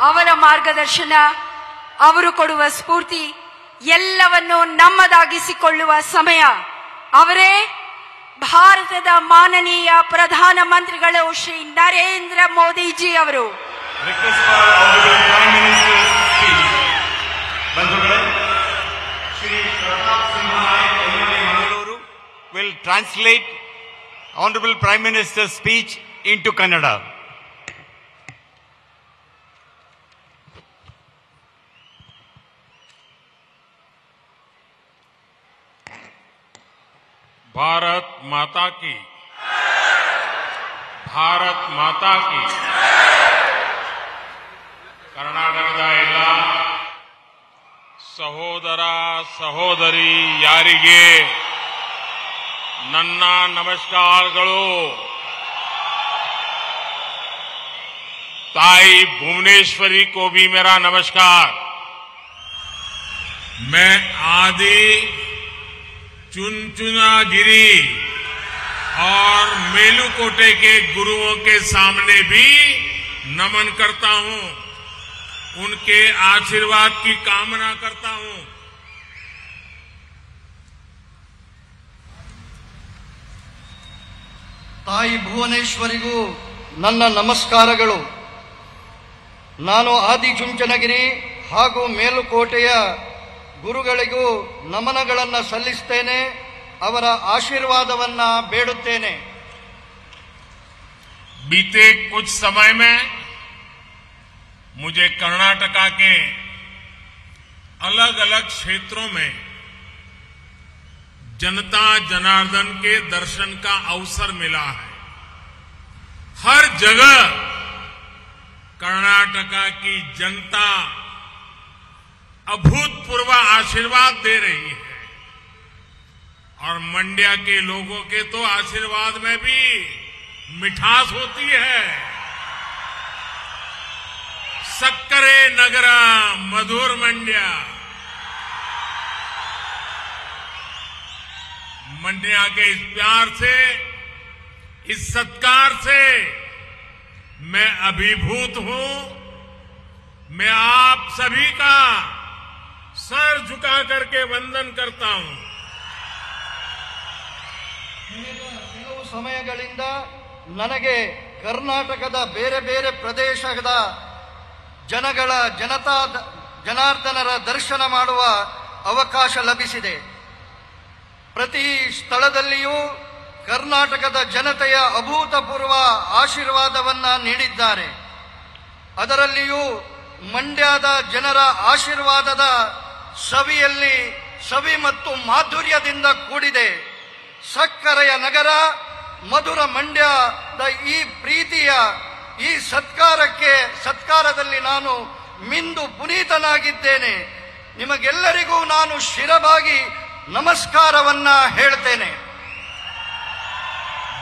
ಅವರ ಮಾರ್ಗದರ್ಶನ, ಅವರು ಕೊಡುವ ಸ್ಫೂರ್ತಿ ಎಲ್ಲವನ್ನು ನಮ್ಮದಾಗಿಸಿಕೊಳ್ಳುವ ಸಮಯ. ಅವರೇ ಭಾರತದ ಮಾನನೀಯ ಪ್ರಧಾನಮಂತ್ರಿಗಳು ಶ್ರೀ ನರೇಂದ್ರ ಮೋದಿಜಿ ಅವರು. Will translate Honorable Prime Minister's speech into Kannada. Bharat माता की, भारत माता की. ಕರ್ನಾಟಕದ ಎಲ್ಲ ಸಹೋದರ ಸಹೋದರಿ ಯಾರಿಗೆ ನನ್ನ ನಮಸ್ಕಾರಗಳು. ताई भुवनेश्वरी को भी मेरा नमस्कार. मैं आदि चुनचुनागिरी और मेलुकोटे के गुरुओं के सामने भी नमन करता हूं, उनके आशीर्वाद की कामना करता हूं. ತಾಯಿ ಭುವನೇಶ್ವರಿಗೂ ನನ್ನ ನಮಸ್ಕಾರಗಳು. ನಾನು ಆದಿಚುಂಚನಗಿರಿ ಹಾಗೂ ಮೇಲುಕೋಟೆಯ ಗುರುಗಳಿಗೂ ನಮನಗಳನ್ನು ಸಲ್ಲಿಸುತ್ತೇನೆ, ಅವರ ಆಶೀರ್ವಾದವನ್ನ ಬೇಡುತ್ತೇನೆ. बीते कुछ समय में मुझे कर्नाटका के अलग अलग क्षेत्रों में जनता जनार्दन के दर्शन का अवसर मिला है. हर जगह कर्नाटका की जनता अभूतपूर्व आशीर्वाद दे रही है और मंड्या के लोगों के तो आशीर्वाद में भी मिठास होती है. सक्करे नगरा मधुर मंड्या. मंड्या के इस प्यार से, इस सत्कार से मैं अभिभूत हूं. मैं आप सभी का सर झुका करके वंदन करता हूं. ಕೆಲವು ಸಮಯಗಳಿಂದ ನನಗೆ ಕರ್ನಾಟಕದ ಬೇರೆ ಬೇರೆ ಪ್ರದೇಶದ ಜನಾರ್ದನರ ದರ್ಶನ ಮಾಡುವ ಅವಕಾಶ ಲಭಿಸಿದೆ. ಪ್ರತಿ ಸ್ಥಳದಲ್ಲಿಯೂ ಕರ್ನಾಟಕದ ಜನತೆಯ ಅಭೂತಪೂರ್ವ ಆಶೀರ್ವಾದವನ್ನ ನೀಡಿದ್ದಾರೆ. ಅದರಲ್ಲಿಯೂ ಮಂಡ್ಯದ ಜನರ ಆಶೀರ್ವಾದದ ಸವಿಯಲ್ಲಿ ಸವಿ ಮತ್ತು ಮಾಧುರ್ಯದಿಂದ ಕೂಡಿದೆ. ಸಕ್ಕರೆಯ ನಗರ ಮಧುರ ಮಂಡ್ಯದ ಈ ಪ್ರೀತಿಯ ಈ ಸತ್ಕಾರದಲ್ಲಿ ನಾನು ಮಿಂದು ಪುನೀತನಾಗಿದ್ದೇನೆ. ನಿಮಗೆಲ್ಲರಿಗೂ ನಾನು ಶಿರಬಾಗಿ ನಮಸ್ಕಾರವನ್ನ ಹೇಳ್ತೇನೆ.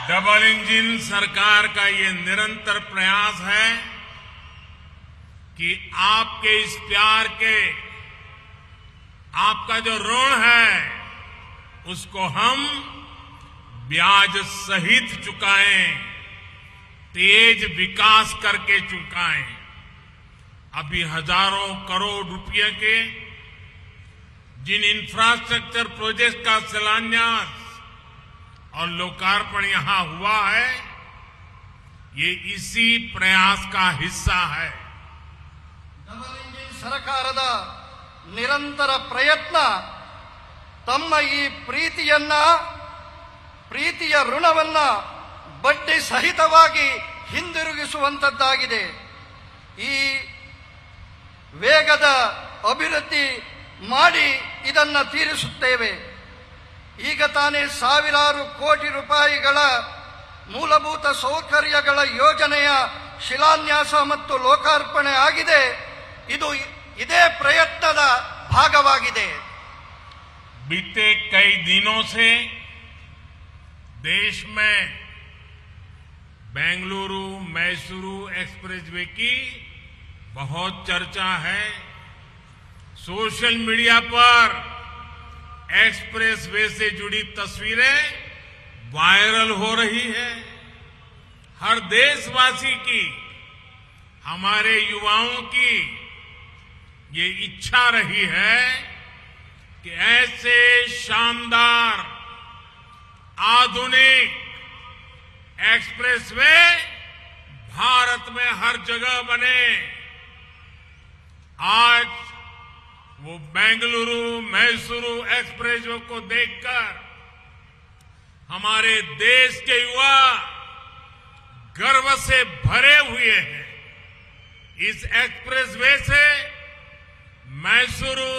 डबल इंजन सरकार का ये निरंतर प्रयास है कि आपके इस प्यार के, आपका जो ऋण है उसको हम ब्याज सहित चुकाएं, तेज विकास करके चुकाएं. अभी हजारों करोड़ रुपए के जिन इंफ्रास्ट्रक्चर प्रोजेक्ट का शिलान्यास और लोकार्पण यहां हुआ है, ये इसी प्रयास का हिस्सा है. ಡಬಲ್ ಇಂಜಿನ್ ಸರ್ಕಾರದ ನಿರಂತರ ಪ್ರಯತ್ನ ತಮ್ಮ ಈ ಪ್ರೀತಿಯ ಋಣವನ್ನ ಬಡ್ಡಿ ಸಹಿತವಾಗಿ ಹಿಂದಿರುಗಿಸುವಂತದ್ದಾಗಿದೆ. ಈ ವೇಗದ ಅಭಿವೃದ್ಧಿ ಮಾಡಿ ಇದನ್ನ ತೀರಿಸುತ್ತೇವೆ. ಈಗ ತಾನೇ ಸಾವಿರಾರು ಕೋಟಿ ರೂಪಾಯಿಗಳ ಮೂಲಭೂತ ಸೌಕರ್ಯಗಳ ಯೋಜನೆಯ ಶಿಲಾನ್ಯಾಸ ಮತ್ತು ಲೋಕಾರ್ಪಣೆ ಆಗಿದೆ. ಇದು ಇದೇ ಪ್ರಯತ್ನದ ಭಾಗವಾಗಿದೆ. बीते कई दिनों से देश में बेंगलुरु मैसूरू एक्सप्रेसवे की बहुत चर्चा है. सोशल मीडिया पर एक्सप्रेसवे से जुड़ी तस्वीरें वायरल हो रही है. हर देशवासी की, हमारे युवाओं की ये इच्छा रही है कि ऐसे शानदार आधुनिक एक्सप्रेसवे भारत में हर जगह बने। आज वो बेंगलुरु मैसूरू एक्सप्रेसवे को देखकर हमारे देश के युवा गर्व से भरे हुए हैं। इस एक्सप्रेसवे से मैसूरू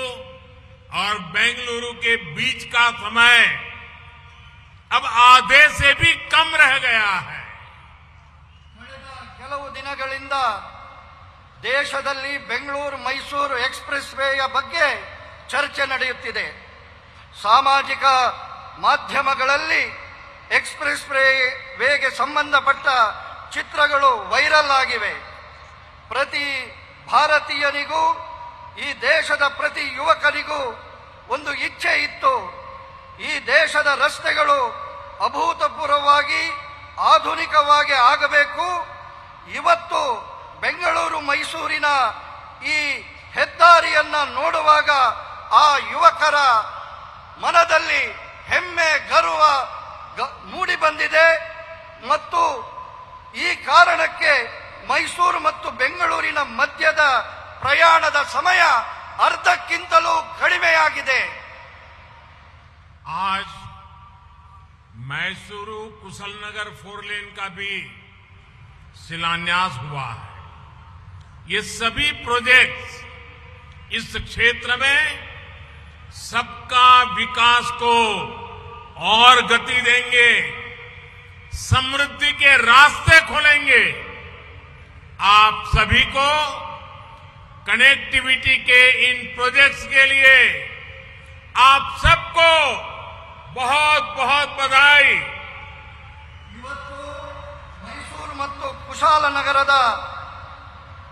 और बेंगलुरु के बीच का समय अब आधे से भी कम रह गया है। ಕೆಲವು ದಿನಗಳಿಂದ ದೇಶದಲ್ಲಿ ಬೆಂಗಳೂರು ಮೈಸೂರು ಎಕ್ಸ್‌ಪ್ರೆಸ್ ವೇಯ ಬಗ್ಗೆ ಚರ್ಚೆ ನಡೆಯುತ್ತಿದೆ. ಸಾಮಾಜಿಕ ಮಾಧ್ಯಮಗಳಲ್ಲಿ ಎಕ್ಸ್‌ಪ್ರೆಸ್ ವೇಗೆ ಸಂಬಂಧಪಟ್ಟ ಚಿತ್ರಗಳು ವೈರಲ್ ಆಗಿವೆ. ಪ್ರತಿ ಭಾರತೀಯನಿಗೂ ಈ ದೇಶದ ಪ್ರತಿ ಯುವಕನಿಗೂ ಒಂದು ಇಚ್ಛೆ ಇತ್ತು. ಈ ದೇಶದ ರಸ್ತೆಗಳು ಅಭೂತಪೂರ್ವವಾಗಿ ಆಧುನಿಕವಾಗಿ ಆಗಬೇಕು. ಇವತ್ತು ಬೆಂಗಳೂರು ಮೈಸೂರಿನ ಈ ಹೆದ್ದಾರಿಯನ್ನ ನೋಡುವಾಗ ಆ ಯುವಕರ ಮನದಲ್ಲಿ ಹೆಮ್ಮೆ ಗರ್ವ ಮೂಡಿ ಬಂದಿದೆ. ಮತ್ತು ಈ ಕಾರಣಕ್ಕೆ ಮೈಸೂರು ಮತ್ತು ಬೆಂಗಳೂರಿನ ಮಧ್ಯದ ಪ್ರಯಾಣದ ಸಮಯ ಅರ್ಧಕ್ಕಿಂತಲೂ ಕಡಿಮೆಯಾಗಿದೆ. आज मैसूरू कुशलनगर 4 लेन का भी शिलान्यास हुआ है। ये सभी प्रोजेक्ट्स इस क्षेत्र में सबका विकास को और गति देंगे, समृद्धि के रास्ते खोलेंगे। आप सभी को कनेक्टिविटी के इन प्रोजेक्ट्स के लिए आप सबको बहुत बहुत बधाई। ಇವತ್ತು ಮೈಸೂರು ಮತ್ತು ಕುಶಾಲನಗರದ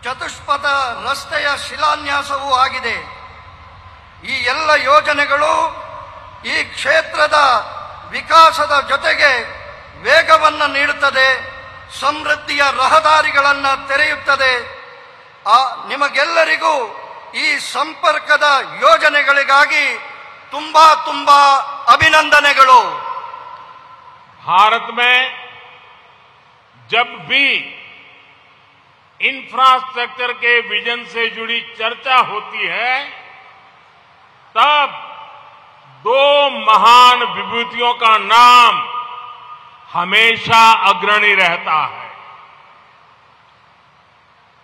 ಚತುಷ್ಪಥ ರಸ್ತೆಯ ಶಿಲಾನ್ಯಾಸವೂ ಆಗಿದೆ. ಈ ಎಲ್ಲ ಯೋಜನೆಗಳು ಈ ಕ್ಷೇತ್ರದ ವಿಕಾಸದ ಜೊತೆಗೆ ವೇಗವನ್ನು ನೀಡುತ್ತದೆ, ಸಮೃದ್ಧಿಯ ರಹದಾರಿಗಳನ್ನು ತೆರೆಯುತ್ತದೆ. ನಿಮಗೆಲ್ಲರಿಗೂ ಈ ಸಂಪರ್ಕದ ಯೋಜನೆಗಳಿಗಾಗಿ ತುಂಬಾ ತುಂಬಾ अभिनंदनेಗಳು। भारत में जब भी इंफ्रास्ट्रक्चर के विजन से जुड़ी चर्चा होती है तब दो महान विभूतियों का नाम हमेशा अग्रणी रहता है।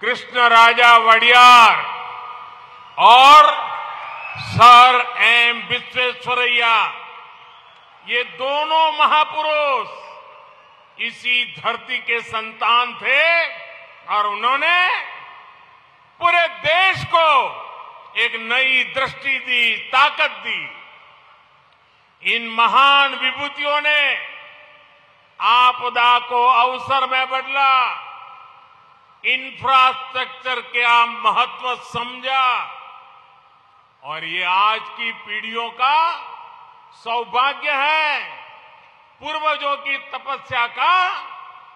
कृष्णराजा वडियार और सर एम विश्वेश्वरैया, ये दोनों महापुरुष इसी धरती के संतान थे और उन्होंने पूरे देश को एक नई दृष्टि दी, ताकत दी। इन महान विभूतियों ने आपदा को अवसर में बदला, इंफ्रास्ट्रक्चर का महत्व समझा और ये आज की पीढ़ियों का सौभाग्य है। पूर्वजों की तपस्या का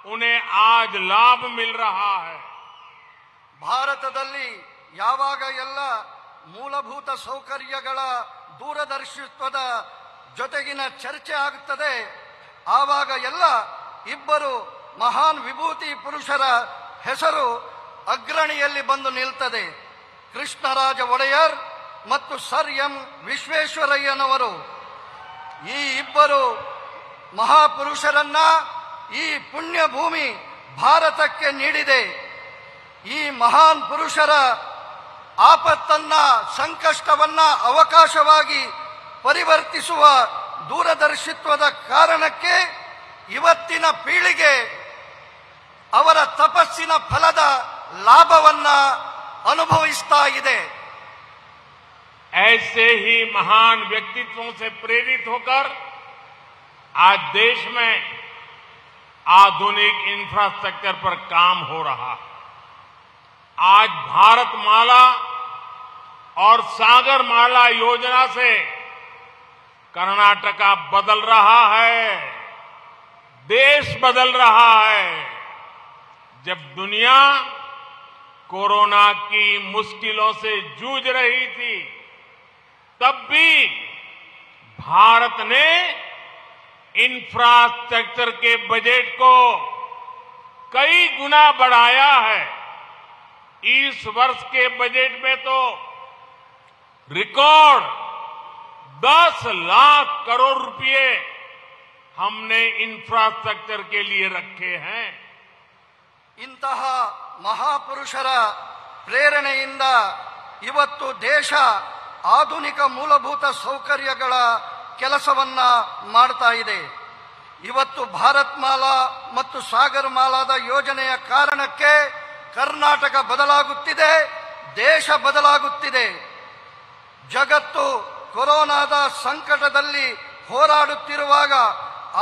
उन्हें आज लाभ मिल रहा है। ಭಾರತದಲ್ಲಿ ಯಾವಾಗ ಎಲ್ಲ ಮೂಲಭೂತ ಸೌಕರ್ಯಗಳ ದೂರದರ್ಶಿತ್ವದ ಜೊತೆಗಿನ ಚರ್ಚೆ ಆಗುತ್ತದೆ ಆವಾಗ ಎಲ್ಲ ಇಬ್ಬರು ಮಹಾನ್ ವಿಭೂತಿ ಪುರುಷರ ಹೆಸರು ಅಗ್ರಣಿಯಲ್ಲಿ ಬಂದು ನಿಲ್ತದೆ. ಕೃಷ್ಣರಾಜ ಒಡೆಯರ್ ಮತ್ತು ಸರ್ ಎಂ ವಿಶ್ವೇಶ್ವರಯ್ಯನವರು ಈ ಇಬ್ಬರು ಮಹಾಪುರುಷರನ್ನ ಈ ಪುಣ್ಯ ಭೂಮಿ ಭಾರತಕ್ಕೆ ನೀಡಿದೆ. ಈ ಮಹಾನ್ ಪುರುಷರ ಆಪತ್ತನ್ನ ಸಂಕಷ್ಟವನ್ನ ಅವಕಾಶವಾಗಿ ಪರಿವರ್ತಿಸುವ ದೂರದರ್ಶಿತ್ವದ ಕಾರಣಕ್ಕೆ ಇವತ್ತಿನ ಪೀಳಿಗೆ ಅವರ ತಪಸ್ಸಿನ ಫಲದ ಲಾಭವನ್ನ ಅನುಭವಿಸ್ತಾ ಇದೆ. ऐसे ही महान व्यक्तित्वों से प्रेरित होकर आज देश में आधुनिक इंफ्रास्ट्रक्चर पर काम हो रहा है। आज भारतमाला और सागरमाला योजना से कर्नाटका बदल रहा है, देश बदल रहा है। जब दुनिया कोरोना की मुश्किलों से जूझ रही थी, तब भी भारत ने इंफ्रास्ट्रक्चर के बजट को कई गुना बढ़ाया है। इस वर्ष के बजट में तो रिकॉर्ड 10 लाख करोड़ रुपए हमने इंफ्रास्ट्रक्चर के लिए रखे हैं। ಇಂತಹ ಮಹಾಪುರುಷರ ಪ್ರೇರಣೆಯಿಂದ ಇವತ್ತು ದೇಶ ಆಧುನಿಕ ಮೂಲಭೂತ ಸೌಕರ್ಯಗಳ ಕೆಲಸವನ್ನ ಮಾಡ್ತಾ ಇದೆ. ಇವತ್ತು ಭಾರತ್ ಮಾಲಾ ಮತ್ತು ಸಾಗರ್ ಮಾಲಾದ ಯೋಜನೆಯ ಕಾರಣಕ್ಕೆ ಕರ್ನಾಟಕ ಬದಲಾಗುತ್ತಿದೆ, ದೇಶ ಬದಲಾಗುತ್ತಿದೆ. ಜಗತ್ತು ಕೊರೋನಾದ ಸಂಕಟದಲ್ಲಿ ಹೋರಾಡುತ್ತಿರುವಾಗ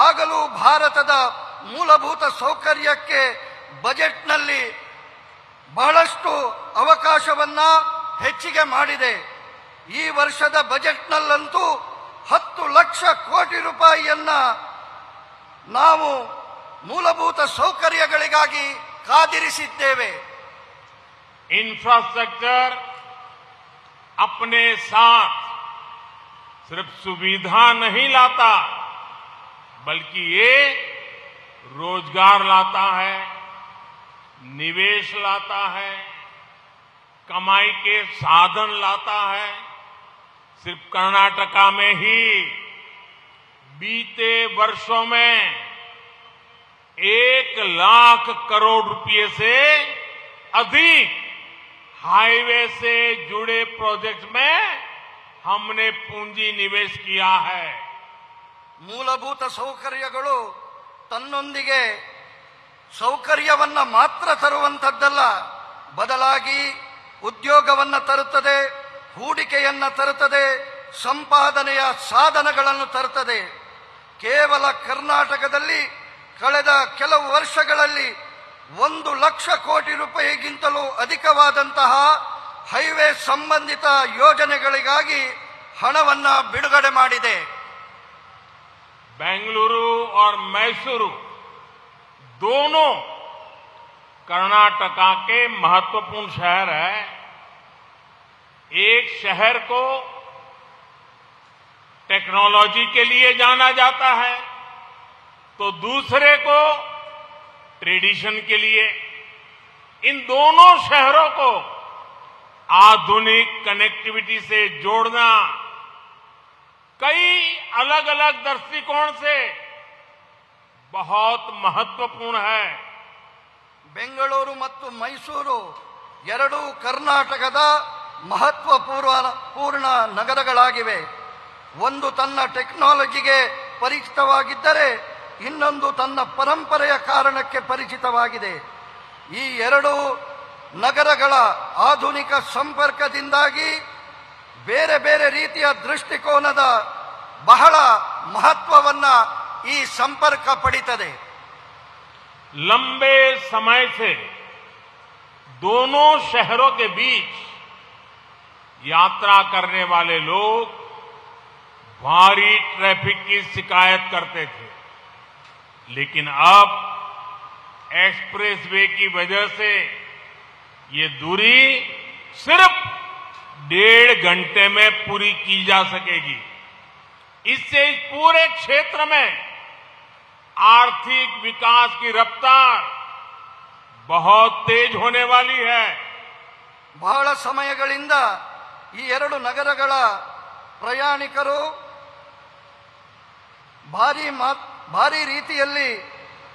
ಆಗಲೂ ಭಾರತದ ಮೂಲಭೂತ ಸೌಕರ್ಯಕ್ಕೆ ಬಜೆಟ್ನಲ್ಲಿ ಬಹಳಷ್ಟು ಅವಕಾಶವನ್ನ ಹೆಚ್ಚಿಗೆ ಮಾಡಿದೆ. ಈ ವರ್ಷದ ಬಜೆಟ್ನಲ್ಲಂತೂ 10 ಲಕ್ಷ ಕೋಟಿ ರೂಪಾಯಿಯನ್ನ ನಾವು ಮೂಲಭೂತ ಸೌಕರ್ಯಗಳಿಗಾಗಿ ಕಾದಿರಿಸಿದ್ದೇವೆ. इंफ्रास्ट्रक्चर अपने साथ सिर्फ सुविधा नहीं लाता, बल्कि ये रोजगार लाता है, निवेश लाता है, कमाई के साधन लाता है। सिर्फ कर्नाटका में ही बीते वर्षों में 1 लाख करोड़ रुपए से अधिक हाईवे से जुड़े प्रोजेक्ट में हमने पूंजी निवेश किया है। ಮೂಲಭೂತ ಸೌಕರ್ಯಗಳು ತನ್ನೊಂದಿಗೆ ಸೌಕರ್ಯವನ್ನ ಮಾತ್ರ ತರುವಂತದ್ದಲ್ಲ, ಬದಲಾಗಿ ಉದ್ಯೋಗವನ್ನ ತರುತ್ತದೆ, ಹೂಡಿಕೆಯನ್ನ ತರುತ್ತದೆ, ಸಂಪಾದನೆಯ ಸಾಧನಗಳನ್ನು ತರುತ್ತದೆ. ಕೇವಲ ಕರ್ನಾಟಕದಲ್ಲಿ ಕಳೆದ ಕೆಲವು ವರ್ಷಗಳಲ್ಲಿ 1 ಲಕ್ಷ ಕೋಟಿ ರೂಪಾಯಿಗಿಂತಲೂ ಅಧಿಕವಾದಂತಹ ಹೈವೇ ಸಂಬಂಧಿತ ಯೋಜನೆಗಳಿಗಾಗಿ ಹಣವನ್ನ ಬಿಡುಗಡೆ ಮಾಡಿದೆ. बेंगलुरु और मैसूरू दोनों कर्नाटका के महत्वपूर्ण शहर है। एक शहर को टेक्नोलॉजी के लिए जाना जाता है तो दूसरे को ट्रेडिशन के लिए। इन दोनों शहरों को आधुनिक कनेक्टिविटी से जोड़ना कई अलग अलग दृष्टिकोण से बहुत महत्वपूर्ण है। ಬೆಂಗಳೂರು ಮತ್ತು ಮೈಸೂರು ಎರಡೂ ಕರ್ನಾಟಕದ ಮಹತ್ವಪೂರ್ಣ ನಗರಗಳಾಗಿವೆ. ಒಂದು ತನ್ನ ಟೆಕ್ನಾಲಜಿಗೆ ಪರಿಚಿತವಾಗಿದ್ದರೆ ಇನ್ನೊಂದು ತನ್ನ ಪರಂಪರೆಯ ಕಾರಣಕ್ಕೆ ಪರಿಚಿತವಾಗಿದೆ. ಈ ಎರಡೂ ನಗರಗಳ ಆಧುನಿಕ ಸಂಪರ್ಕದಿಂದಾಗಿ ಬೇರೆ ಬೇರೆ ರೀತಿಯ ದೃಷ್ಟಿಕೋನದ ಬಹಳ ಮಹತ್ವವನ್ನ ಈ ಸಂಪರ್ಕ ಪಡಿತದೆ. लंबे समय से दोनों शहरों के बीच यात्रा करने वाले लोग भारी ट्रैफिक की शिकायत करते थे, लेकिन अब एक्सप्रेसवे की वजह से ये दूरी सिर्फ 1.5 घंटे में पूरी की जा सकेगी। इससे इस पूरे क्षेत्र में आर्थिक विकास की रफ्तार बहुत तेज होने वाली है। ಬಹಳ ಸಮಯಗಳಿಂದ ಈ ಎರಡು ನಗರಗಳ ಪ್ರಯಾಣಿಕರು ಭಾರಿ ರೀತಿಯಲ್ಲಿ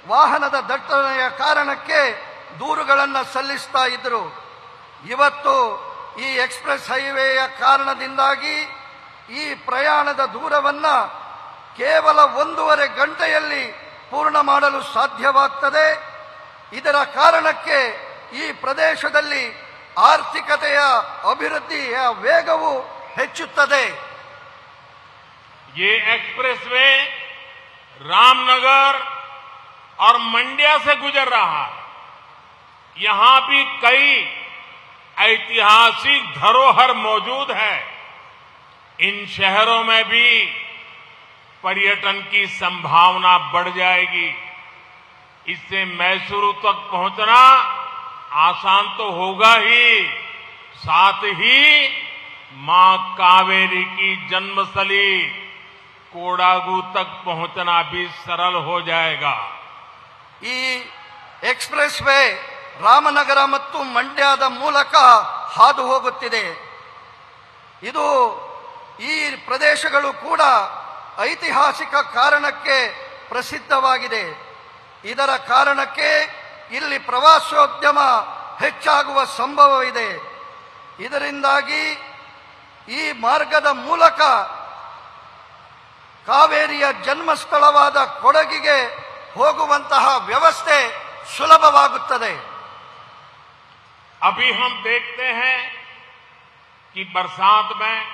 ವಾಹನದ ದಟ್ಟಣೆಯ ಕಾರಣಕ್ಕೆ ದೂರುಗಳನ್ನು ಸಲ್ಲಿಸ್ತಾ ಇದ್ದರು. ಇವತ್ತು ಈ ಎಕ್ಸ್ಪ್ರೆಸ್ ಹೈವೇಯ ಕಾರಣದಿಂದಾಗಿ ಈ ಪ್ರಯಾಣದ ದೂರವನ್ನ ಕೇವಲ 1.5 ಗಂಟೆಯಲ್ಲಿ ಪೂರ್ಣ ಮಾಡಲು ಸಾಧ್ಯವಾಗ್ತದೆ. ಇದರ ಕಾರಣಕ್ಕೆ ಈ ಪ್ರದೇಶದಲ್ಲಿ ಆರ್ಥಿಕತೆಯ ಅಭಿವೃದ್ಧಿಯ ವೇಗವು ಹೆಚ್ಚುತ್ತದೆ. ये एक्सप्रेसवे रामनगर और मंड्या से गुजर रहा है। यहां भी कई ऐतिहासिक धरोहर मौजूद है। इन शहरों में भी पर्यटन की संभावना बढ़ जाएगी। इससे मैसूरू तक पहुंचना आसान तो होगा ही, साथ ही मां कावेरी की जन्मस्थली कोडागु तक पहुंचना भी सरल हो जाएगा। ಈ ಎಕ್ಸ್‌ಪ್ರೆಸ್ ವೇ ರಾಮನಗರ ಮತ್ತು ಮಂಡ್ಯದ ಮೂಲಕ ಹಾದು ಹೋಗುತ್ತಿದೆ. ಇದು ಈ ಪ್ರದೇಶಗಳು ಕೂಡ ಐತಿಹಾಸಿಕ ಕಾರಣಕ್ಕೆ ಪ್ರಸಿದ್ಧವಾಗಿದೆ. ಇದರ ಕಾರಣಕ್ಕೆ ಇಲ್ಲಿ ಪ್ರವಾಸೋದ್ಯಮ ಹೆಚ್ಚಾಗುವ ಸಂಭವವಿದೆ. ಇದರಿಂದಾಗಿ ಈ ಮಾರ್ಗದ ಮೂಲಕ ಕಾವೇರಿಯ ಜನ್ಮಸ್ಥಳವಾದ ಕೊಡಗಿಗೆ ಹೋಗುವಂತಹ ವ್ಯವಸ್ಥೆ ಸುಲಭವಾಗುತ್ತದೆ. अभी हम देखते हैं कि बरसात में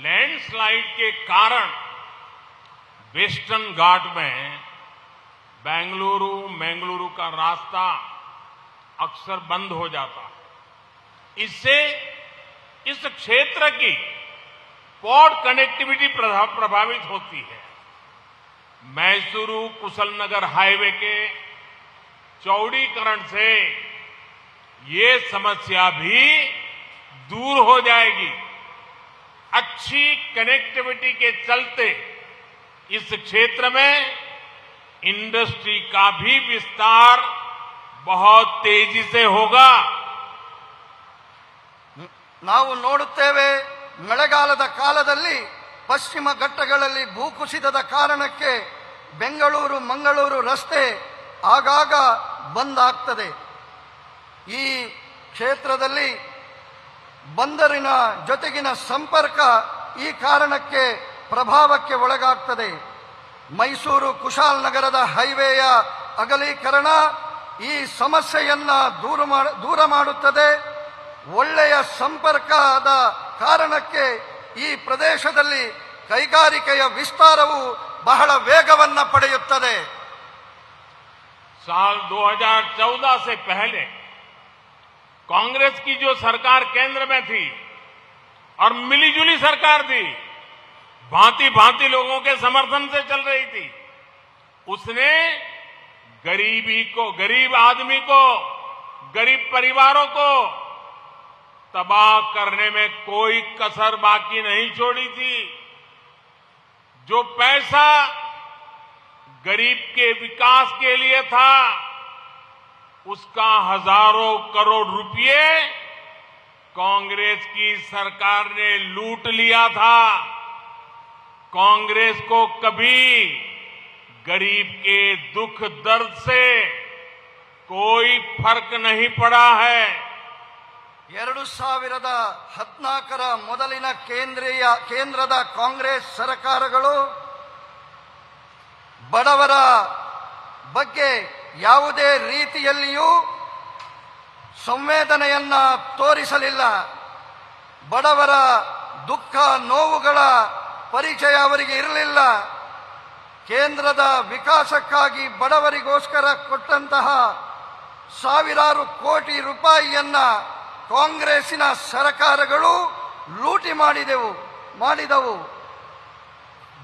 लैंडस्लाइड के कारण वेस्टर्न घाट में बेंगलुरु का रास्ता अक्सर बंद हो जाता है। इससे इस क्षेत्र की पोर्ट कनेक्टिविटी प्रभावित होती है। मैसूरू कुशलनगर हाईवे के चौड़ीकरण से ये समस्या भी दूर हो जाएगी। अच्छी कनेक्टिविटी के चलते इस क्षेत्र में इंडस्ट्री का भी विस्तार बहुत तेजी से होगा। ನಾವು ನೋಡುತ್ತೇವೆ, ಮಳೆಗಾಲದ ಕಾಲದಲ್ಲಿ ಪಶ್ಚಿಮ ಘಟ್ಟಗಳಲ್ಲಿ ಭೂಕುಸಿತದ ಕಾರಣಕ್ಕೆ ಬೆಂಗಳೂರು ಮಂಗಳೂರು ರಸ್ತೆ ಆಗಾಗ ಬಂದ್ ಆಗ್ತದೆ. ಈ ಕ್ಷೇತ್ರದಲ್ಲಿ ಬಂದರಿನ ಜೊತೆಗಿನ ಸಂಪರ್ಕ ಈ ಕಾರಣಕ್ಕೆ ಪ್ರಭಾವಕ್ಕೆ ಒಳಗಾಗ್ತದೆ. ಮೈಸೂರು ಕುಶಾಲನಗರದ ಹೈವೇಯ ಅಗಲೀಕರಣ ಈ ಸಮಸ್ಯೆಯನ್ನ ದೂರ ಮಾಡುತ್ತದೆ. ಒಳ್ಳೆಯ ಸಂಪರ್ಕದ ಕಾರಣಕ್ಕೆ ಈ ಪ್ರದೇಶದಲ್ಲಿ ಕೈಗಾರಿಕೆಯ ವಿಸ್ತಾರವು ಬಹಳ ವೇಗವನ್ನು ಪಡೆಯುತ್ತದೆ. साल 2014 से पहले कांग्रेस की जो सरकार केंद्र में थी और मिलीजुली सरकार थी, भांति भांति लोगों के समर्थन से चल रही थी, उसने गरीब आदमी को, गरीब परिवारों को तबाह करने में कोई कसर बाकी नहीं छोड़ी थी। जो पैसा गरीब के विकास के लिए था, उसका हजारों करोड़ रुपए कांग्रेस की सरकार ने लूट लिया था। कांग्रेस को कभी गरीब के दुख दर्द से कोई फर्क नहीं पड़ा है। 2014ರ ಮೊದಲಿನ ಕೇಂದ್ರದ ಕಾಂಗ್ರೆಸ್ ಸರ್ಕಾರಗಳು ಬಡವರ ಬಗ್ಗೆ ಯಾವುದೇ ರೀತಿಯಲ್ಲಿಯೂ ಸಂವೇದನೆಯನ್ನ ತೋರಿಸಲಿಲ್ಲ. ಬಡವರ ದುಃಖ ನೋವುಗಳ ಪರಿಚಯ ಅವರಿಗೆ ಇರಲಿಲ್ಲ. ಕೇಂದ್ರದ ವಿಕಾಸಕ್ಕಾಗಿ ಬಡವರಿಗೋಸ್ಕರ ಕೊಟ್ಟಂತಹ ಸಾವಿರಾರು ಕೋಟಿ ರೂಪಾಯಿಯನ್ನ ಕಾಂಗ್ರೆಸ್ಸಿನ ಸರ್ಕಾರಗಳು ಲೂಟಿ ಮಾಡಿದವು.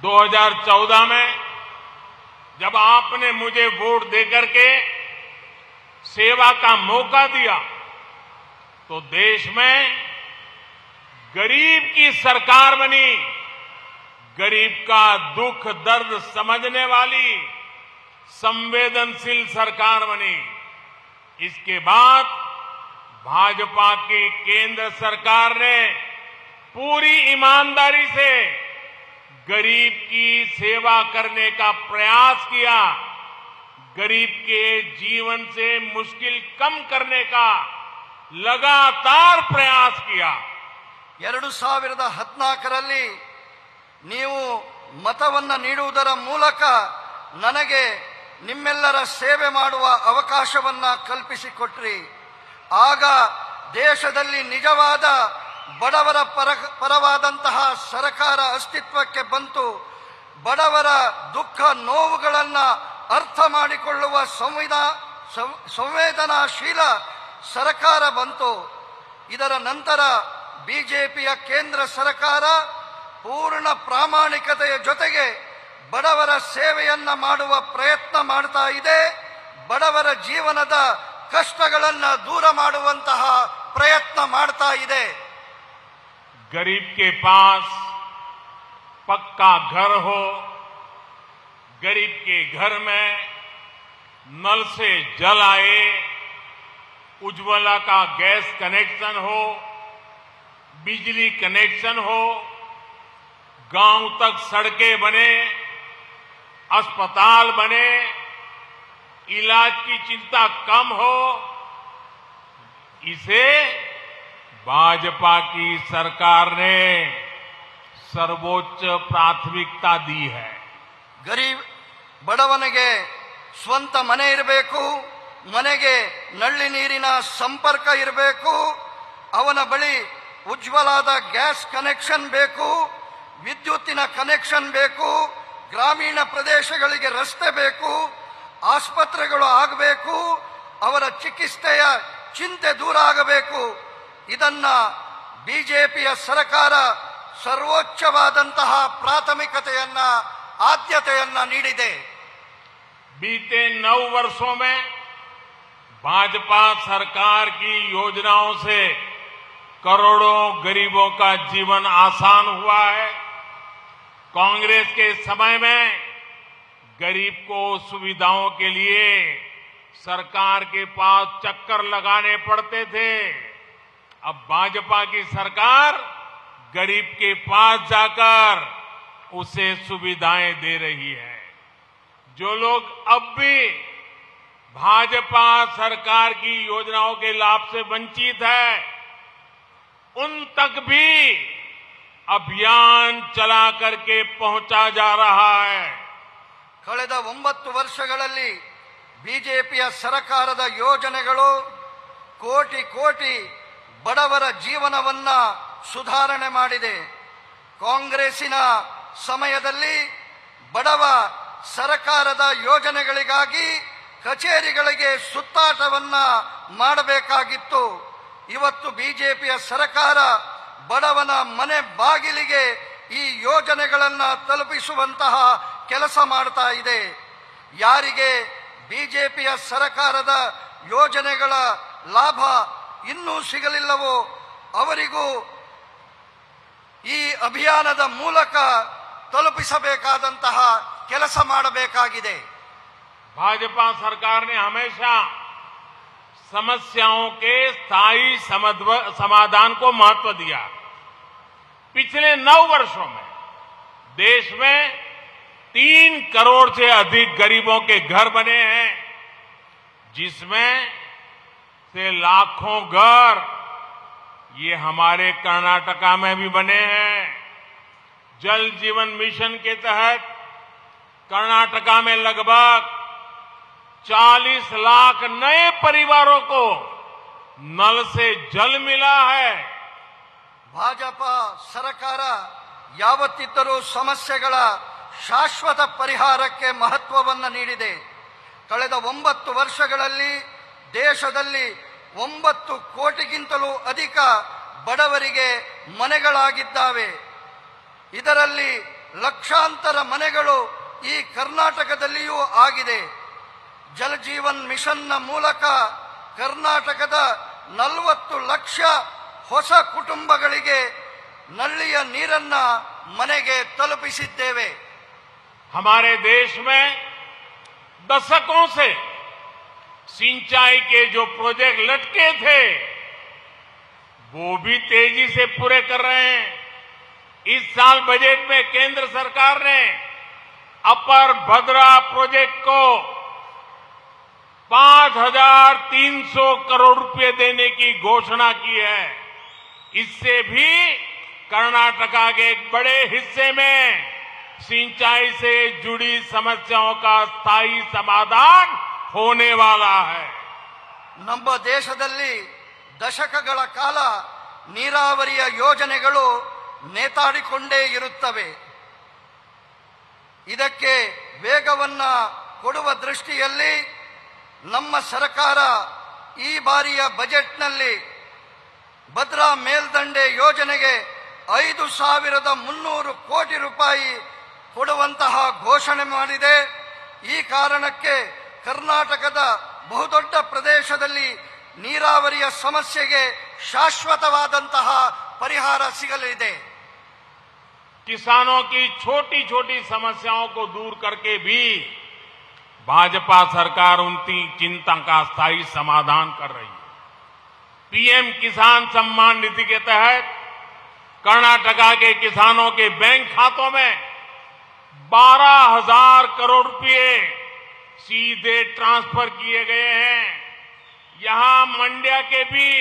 2014 में जब आपने मुझे वोट देकर के सेवा का मौका दिया, तो देश में गरीब की सरकार बनी, गरीब का दुख दर्द समझने वाली संवेदनशील सरकार बनी। इसके बाद भाजपा की केंद्र सरकार ने पूरी ईमानदारी से गरीब की सेवा करने का प्रयास किया, गरीब के जीवन से मुश्किल कम करने का लगातार प्रयास किया। 2014ರಲ್ಲಿ ನೀವು ಮತವನ್ನು ನೀಡುವುದರ ಮೂಲಕ ನನಗೆ ನಿಮ್ಮೆಲ್ಲರ ಸೇವೆ ಮಾಡುವ ಅವಕಾಶವನ್ನ ಕಲ್ಪಿಸಿಕೊಟ್ರಿ. ಆಗ ದೇಶದಲ್ಲಿ ನಿಜವಾದ ಬಡವರ ಪರವಾದಂತಹ ಸರ್ಕಾರ ಅಸ್ತಿತ್ವಕ್ಕೆ ಬಂತು. ಬಡವರ ದುಃಖ ನೋವುಗಳನ್ನು ಅರ್ಥ ಮಾಡಿಕೊಳ್ಳುವ ಸಂವೇದನಾಶೀಲ ಸರ್ಕಾರ ಬಂತು. ಇದರ ನಂತರ ಬಿಜೆಪಿಯ ಕೇಂದ್ರ ಸರ್ಕಾರ ಪೂರ್ಣ ಪ್ರಾಮಾಣಿಕತೆಯ ಜೊತೆಗೆ ಬಡವರ ಸೇವೆಯನ್ನ ಮಾಡುವ ಪ್ರಯತ್ನ ಮಾಡ್ತಾ ಇದೆ. ಬಡವರ ಜೀವನದ ಕಷ್ಟಗಳನ್ನು ದೂರ ಮಾಡುವಂತಹ ಪ್ರಯತ್ನ ಮಾಡ್ತಾ ಇದೆ. गरीब के पास पक्का घर हो, गरीब के घर में नल से जल आए, उज्ज्वला का गैस कनेक्शन हो, बिजली कनेक्शन हो, गांव तक सड़कें बने, अस्पताल बने, इलाज की चिंता कम हो, इसे भाजपा की सरकार ने सर्वोच्च प्राथमिकता दी है. ಗರೀಬ್ ಬಡವನಿಗೆ ಸ್ವಂತ ಮನೆ ಇರಬೇಕು, ಮನೆಗೆ ನಲ್ಲಿ ನೀರಿನ ಸಂಪರ್ಕ ಇರಬೇಕು, ಅವನ ಬಳಿ ಉಜ್ವಲಾದ ಗ್ಯಾಸ್ ಕನೆಕ್ಷನ್ ಬೇಕು, ವಿದ್ಯುತ್ತಿನ ಕನೆಕ್ಷನ್ ಬೇಕು, ಗ್ರಾಮೀಣ ಪ್ರದೇಶಗಳಿಗೆ ರಸ್ತೆ ಬೇಕು, ಆಸ್ಪತ್ರೆಗಳು ಆಗಬೇಕು, ಅವರ ಚಿಕಿತ್ಸೆಯ ಚಿಂತೆ ದೂರ ಆಗಬೇಕು. ಇದನ್ನ ಬಿಜೆಪಿಯ ಸರ್ಕಾರ ಸರ್ವೋಚ್ಚವಾದಂತಹ ಪ್ರಾಥಮಿಕತೆಯನ್ನ ಆದ್ಯತೆಯನ್ನ ನೀಡಿದೆ. बीते 9 वर्षों में भाजपा सरकार की योजनाओं से करोड़ों गरीबों का जीवन आसान हुआ है. कांग्रेस के समय में गरीब को सुविधाओं के लिए सरकार के पास चक्कर लगाने पड़ते थे. अब भाजपा की सरकार गरीब के पास जाकर उसे सुविधाएं दे रही है. जो लोग अब भी भाजपा सरकार की योजनाओं के लाभ से वंचित है, उन तक भी अभियान चला करके पहुंचा जा रहा है. ಕಳೆದ 9 ವರ್ಷಗಳಲ್ಲಿ ಬಿಜೆಪಿಯ ಸರ್ಕಾರದ ಯೋಜನೆಗಳು ಕೋಟಿ ಕೋಟಿ ಬಡವರ ಜೀವನವನ್ನ ಸುಧಾರಣೆ ಮಾಡಿದೆ. ಕಾಂಗ್ರೆಸ್ಸಿನ ಸಮಯದಲ್ಲಿ ಬಡವ ಸರ್ಕಾರದ ಯೋಜನೆಗಳಿಗಾಗಿ ಕಚೇರಿಗಳಿಗೆ ಸುತ್ತಾಟವನ್ನ ಮಾಡಬೇಕಾಗಿತ್ತು. ಇವತ್ತು ಬಿಜೆಪಿಯ ಸರ್ಕಾರ ಬಡವನ ಮನೆ ಬಾಗಿಲಿಗೆ ಈ ಯೋಜನೆಗಳನ್ನು ತಲುಪಿಸುವಂತಹ ಕೆಲಸ ಮಾಡ್ತಾ ಇದೆ. ಯಾರಿಗೆ ಬಿಜೆಪಿಯ ಸರ್ಕಾರದ ಯೋಜನೆಗಳ ಲಾಭ ಇನ್ನೂ ಸಿಗಲಿಲ್ಲವೋ ಅವರಿಗೂ ಈ ಅಭಿಯಾನದ ಮೂಲಕ ತಲುಪಿಸಬೇಕಾದಂತಹ ಕೆಲಸ ಮಾಡಬೇಕಾಗಿದೆ. भाजपा सरकार ने हमेशा समस्याओं के स्थायी समाधान को महत्व दिया. पिछले 9 वर्षों में देश में 3 करोड़ से अधिक गरीबों के घर बने हैं, जिसमें से लाखों घर ये हमारे कर्नाटका में भी बने हैं. जल जीवन मिशन के तहत कर्नाटका में लगभग 40 लाख नए परिवारों को नल से जल मिला है. ಭಾಜಪಾ ಸರ್ಕಾರ ಯಾವತ್ತಿದ್ದರೂ ಸಮಸ್ಯೆಗಳ ಶಾಶ್ವತ ಪರಿಹಾರಕ್ಕೆ ಮಹತ್ವವನ್ನು ನೀಡಿದೆ. ಕಳೆದ 9 ವರ್ಷಗಳಲ್ಲಿ ದೇಶದಲ್ಲಿ 9 ಕೋಟಿಗಿಂತಲೂ ಅಧಿಕ ಬಡವರಿಗೆ ಮನೆಗಳಾಗಿದ್ದಾವೆ. ಇದರಲ್ಲಿ ಲಕ್ಷಾಂತರ ಮನೆಗಳು ಈ ಕರ್ನಾಟಕದಲ್ಲಿಯೂ ಆಗಿದೆ. ಜಲ್ ಜೀವನ್ ಮಿಷನ್ನ ಮೂಲಕ ಕರ್ನಾಟಕದ 40 ಲಕ್ಷ ಹೊಸ ಕುಟುಂಬಗಳಿಗೆ ನಲ್ಲಿಯ ನೀರನ್ನ ಮನೆಗೆ ತಲುಪಿಸಿದ್ದೇವೆ. हमारे देश में दशकों से सिंचाई के जो प्रोजेक्ट लटके थे वो भी तेजी से पूरे कर रहे हैं. इस साल बजट में केंद्र सरकार ने अपर भद्रा प्रोजेक्ट को 5,300 करोड़ रुपए देने की घोषणा की है. इससे भी कर्नाटका के एक बड़े हिस्से में सिंचाई से जुड़ी समस्याओं का स्थायी समाधान होने वाला है. ನಮ್ಮ ದೇಶದಲ್ಲಿ ದಶಕಗಳ ಕಾಲ ನೀರಾವರಿಯ ಯೋಜನೆಗಳು ನೇತಾಡಿಕೊಂಡೇ ಇರುತ್ತವೆ. ಇದಕ್ಕೆ ವೇಗವನ್ನ ಕೊಡುವ ದೃಷ್ಟಿಯಲ್ಲಿ ನಮ್ಮ ಸರ್ಕಾರ ಈ ಬಾರಿಯ ಬಜೆಟ್ನಲ್ಲಿ ಭದ್ರಾ ಮೇಲ್ದಂಡೆ ಯೋಜನೆಗೆ 5,300 ಕೋಟಿ ರೂಪಾಯಿ ಕೊಡುವಂತಹ ಘೋಷಣೆ ಮಾಡಿದೆ. ಈ ಕಾರಣಕ್ಕೆ ಕರ್ನಾಟಕದ ಬಹುದೊಡ್ಡ ಪ್ರದೇಶದಲ್ಲಿ ನೀರಾವರಿಯ ಸಮಸ್ಯೆಗೆ ಶಾಶ್ವತವಾದಂತಹ ಪರಿಹಾರ ಸಿಗಲಿದೆ. किसानों की छोटी छोटी समस्याओं को दूर करके भी भाजपा सरकार उनकी चिंता का स्थायी समाधान कर रही है. पीएम किसान सम्मान निधि के तहत कर्नाटका के किसानों के बैंक खातों में 12,000 करोड़ रुपए सीधे ट्रांसफर किए गए हैं. यहां मंड्या के भी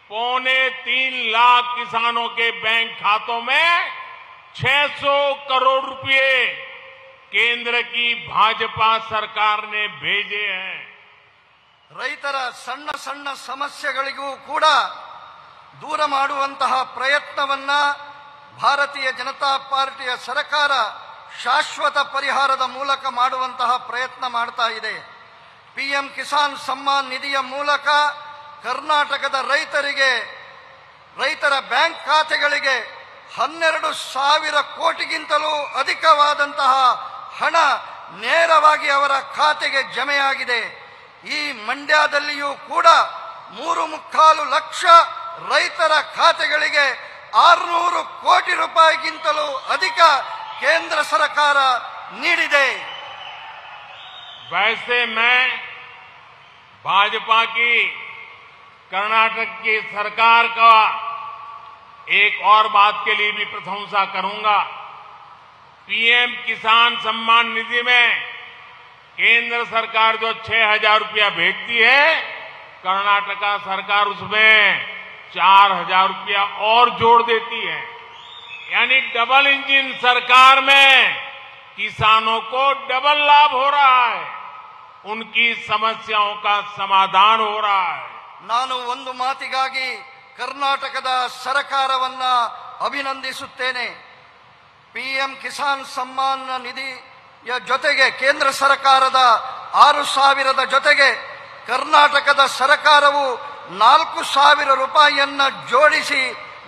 2.25 लाख किसानों के बैंक खातों में 600 करोड़ रुपए केंद्र की भाजपा सरकार ने भेजे हैं. ರೈತರ ಸಣ್ಣ ಸಣ್ಣ ಸಮಸ್ಯೆಗಳಿಗೂ ಕೂಡ ದೂರ ಮಾಡುವಂತಹ ಪ್ರಯತ್ನವನ್ನ ಭಾರತೀಯ ಜನತಾ ಪಾರ್ಟಿಯ ಸರ್ಕಾರ ಶಾಶ್ವತ ಪರಿಹಾರದ ಮೂಲಕ ಮಾಡುವಂತಹ ಪ್ರಯತ್ನ ಮಾಡ್ತಾ ಇದೆ. ಪಿಎಂ ಕಿಸಾನ್ ಸಮ್ಮಾನ್ ನಿಧಿಯ ಮೂಲಕ ಕರ್ನಾಟಕದ ರೈತರ ಬ್ಯಾಂಕ್ ಖಾತೆಗಳಿಗೆ 12,000 ಕೋಟಿಗಿಂತಲೂ ಅಧಿಕವಾದಂತಹ ಹಣ ನೇರವಾಗಿ ಅವರ ಖಾತೆಗೆ ಜಮೆಯಾಗಿದೆ. ಈ ಮಂಡ್ಯದಲ್ಲಿಯೂ ಕೂಡ 3.25 ಲಕ್ಷ ರೈತರ ಖಾತೆಗಳಿಗೆ 600 ಕೋಟಿ ರೂಪಾಯಿಗಿಂತಲೂ ಅಧಿಕ ಕೇಂದ್ರ ಸರ್ಕಾರ ನೀಡಿದೆ. वैसे मैं भाजपा की कर्नाटक की सरकार का एक और बात के लिए भी प्रशंसा करूंगा. पीएम किसान सम्मान निधि में केंद्र सरकार जो 6,000 रुपया भेजती है, कर्नाटका सरकार उसमें 4,000 रुपया और जोड़ देती है. यानी डबल इंजन सरकार में किसानों को डबल लाभ हो रहा है, उनकी समस्याओं का समाधान हो रहा है. ನಾನು ಒಂದು ಮಾತಿಗಾಗಿ ಕರ್ನಾಟಕದ ಸರ್ಕಾರವನ್ನ ಅಭಿನಂದಿಸುತ್ತೇನೆ. ಪಿಎಂ ಕಿಸಾನ್ ಸಮ್ಮಾನ್ ನಿಧಿಯ ಜೊತೆಗೆ ಕೇಂದ್ರ ಸರ್ಕಾರದ 6,000 ಜೊತೆಗೆ ಕರ್ನಾಟಕದ ಸರ್ಕಾರವು 4,000 ರೂಪಾಯಿಯನ್ನ ಜೋಡಿಸಿ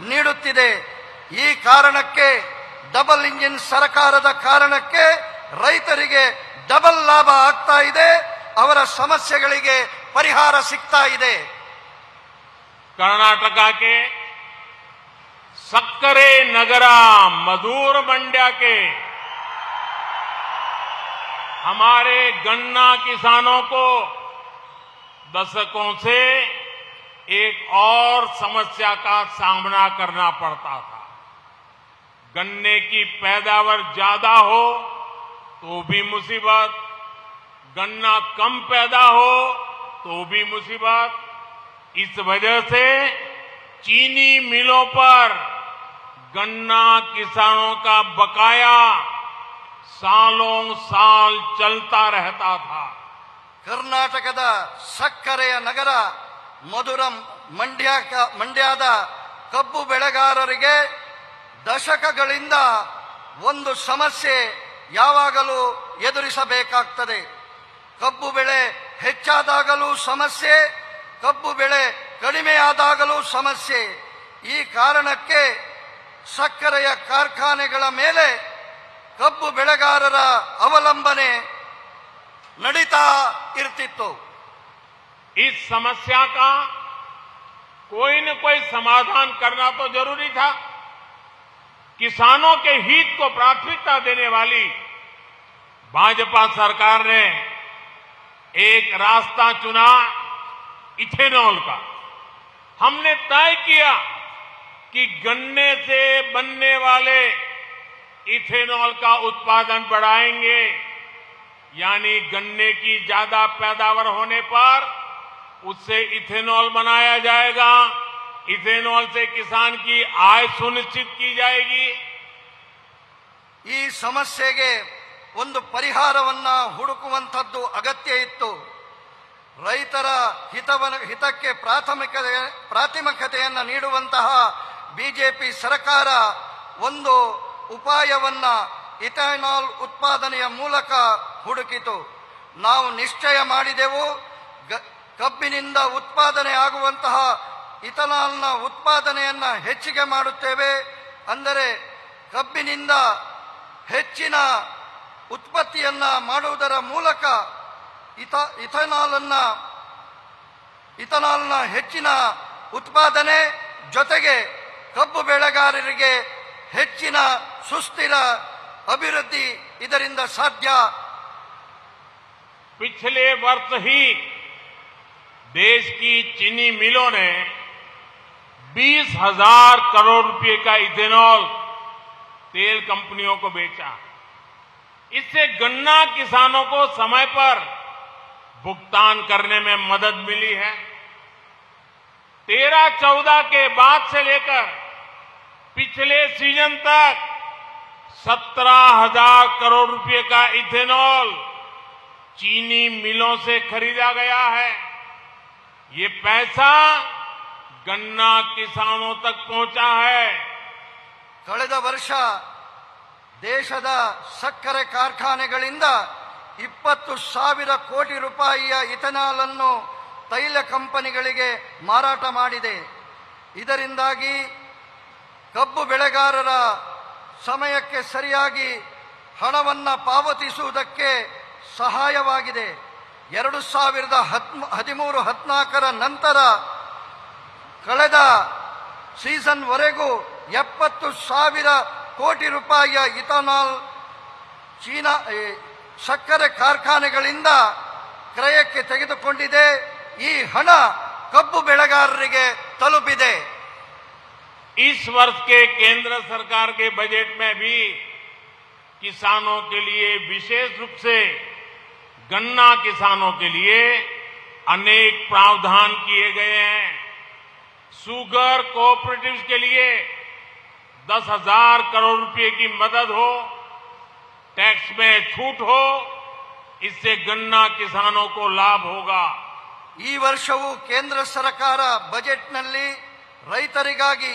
ನೀಡುತ್ತಿದೆ. ಈ ಕಾರಣಕ್ಕೆ ಡಬಲ್ ಇಂಜಿನ್ ಸರ್ಕಾರದ ಕಾರಣಕ್ಕೆ ರೈತರಿಗೆ ಡಬಲ್ ಲಾಭ ಆಗ್ತಾ ಇದೆ, ಅವರ ಸಮಸ್ಯೆಗಳಿಗೆ ಪರಿಹಾರ ಸಿಗ್ತಾ ಇದೆ. कर्नाटका के सक्करे नगरा मधुर मंड्या के हमारे गन्ना किसानों को दशकों से एक और समस्या का सामना करना पड़ता था. गन्ने की पैदावार ज्यादा हो तो भी मुसीबत, गन्ना कम पैदा हो तो भी मुसीबत. इस वजह से चीनी मिलों पर गन्ना किसानों का बकाया सालों साल चलता रहता था. ಕರ್ನಾಟಕದ ಸಕ್ಕರೆಯ ನಗರ ಮಧುರ ಮಂಡ್ಯದ ಕಬ್ಬು ಬೆಳೆಗಾರರಿಗೆ ದಶಕಗಳಿಂದ ಒಂದು ಸಮಸ್ಯೆ ಯಾವಾಗಲೂ ಎದುರಿಸಬೇಕಾಗ್ತದೆ. ಕಬ್ಬು ಬೆಳೆ ಹೆಚ್ಚಾದಾಗಲೂ ಸಮಸ್ಯೆ, ಕಬ್ಬು ಬೆಳೆ ಕಡಿಮೆಯಾದಾಗಲೂ ಸಮಸ್ಯೆ. ಈ ಕಾರಣಕ್ಕೆ ಸಕ್ಕರೆಯ ಕಾರ್ಖಾನೆಗಳ ಮೇಲೆ ಕಬ್ಬು ಬೆಳೆಗಾರರ ಅವಲಂಬನೆ ನಡೀತಾ ಇರ್ತಿತ್ತು. इस समस्या का कोई न कोई समाधान करना तो जरूरी था. किसानों के हित को प्राथमिकता देने वाली भाजपा सरकार ने एक रास्ता चुना, इथेनॉल का. हमने तय किया कि गन्ने से बनने वाले इथेनॉल का उत्पादन बढ़ाएंगे. यानी गन्ने की ज्यादा पैदावार होने पर उससे इथेनॉल बनाया जाएगा. इथेनॉल से किसान की आय सुनिश्चित की जाएगी. ಈ ಸಮಸ್ಯೆಗೆ ಒಂದು ಪರಿಹಾರವನ್ನ ಹುಡುಕುವಂತದ್ದು ಅಗತ್ಯ ಇತ್ತು. ರೈತರ ಹಿತಕ್ಕೆ ಪ್ರಾಥಮಿಕತೆಯನ್ನು ನೀಡುವಂತಹ ಬಿಜೆಪಿ ಸರ್ಕಾರ ಒಂದು ಉಪಾಯವನ್ನ ಇಥೆನಾಲ್ ಉತ್ಪಾದನೆಯ ಮೂಲಕ ಹುಡುಕಿತು. ನಾವು ನಿಶ್ಚಯ ಮಾಡಿದೆವು, ಕಬ್ಬಿನಿಂದ ಉತ್ಪಾದನೆ ಆಗುವಂತಹ ಇಥೆನಾಲ್ನ ಉತ್ಪಾದನೆಯನ್ನ ಹೆಚ್ಚಿಗೆ ಮಾಡುತ್ತೇವೆ. ಅಂದರೆ ಕಬ್ಬಿನಿಂದ ಹೆಚ್ಚಿನ ಉತ್ಪತ್ತಿಯನ್ನ ಮಾಡುವುದರ ಮೂಲಕ ಇಥನಾಲ್ನ ಹೆಚ್ಚಿನ ಉತ್ಪಾದನೆ ಜೊತೆಗೆ ಕಬ್ಬು ಬೆಳೆಗಾರರಿಗೆ ಹೆಚ್ಚಿನ ಸುಸ್ಥಿರ अभिवृद्धि ಇದರಿಂದ साध्य। पिछले वर्ष ही देश की चीनी मिलों ने 20,000 करोड़ रुपए का इथेनॉल तेल कंपनियों को बेचा। इससे गन्ना किसानों को समय पर भुगतान करने में मदद मिली है। 13-14 के बाद से लेकर पिछले सीजन तक 17,000 करोड़ रुपए का इथेनॉल चीनी मिलों से खरीदा गया है। ये पैसा गन्ना किसानों तक पहुंचा है। ಕಳೆದ ವರ್ಷ ದೇಶದ ಸಕ್ಕರೆ ಕಾರ್ಖಾನೆಗಳಿಂದ 20,000 ಕೋಟಿ ರೂಪಾಯಿಯ ಇಥೆನಾಲ್ ಅನ್ನು ತೈಲ ಕಂಪನಿಗಳಿಗೆ ಮಾರಾಟ ಮಾಡಿದೆ। ಇದರಿಂದಾಗಿ ಕಬ್ಬು ಬೆಳೆಗಾರರ ಸಮಯಕ್ಕೆ ಸರಿಯಾಗಿ ಹಣವನ್ನು ಪಾವತಿಸುವುದಕ್ಕೆ ಸಹಾಯವಾಗಿದೆ। 2013-14 ನಂತರ ಕಳೆದ ಸೀಸನ್ ವರೆಗೂ 70,000 ಕೋಟಿ ರೂಪಾಯಿಯ ಇಥೆನಾಲ್ ಚೀನಾ ಸಕ್ಕರೆ ಕಾರ್ಖಾನೆಗಳಿಂದ ಕ್ರಯಕ್ಕೆ ತೆಗೆದುಕೊಂಡಿದೆ। ಈ ಹಣ ಕಬ್ಬು ಬೆಳೆಗಾರರಿಗೆ ತಲುಪಿದೆ। इस वर्ष के केंद्र सरकार के बजट में भी किसानों के लिए विशेष रूप से गन्ना किसानों के लिए अनेक प्रावधान किए गए हैं। शुगर कोऑपरेटिव्स के लिए 10,000 करोड़ रुपए की मदद हो, टैक्स में छूट हो, इससे गन्ना किसानों को लाभ होगा। ಈ ವರ್ಷವೂ ಕೇಂದ್ರ ಸರ್ಕಾರ ಬಜೆಟ್ನಲ್ಲಿ ರೈತರಿಗಾಗಿ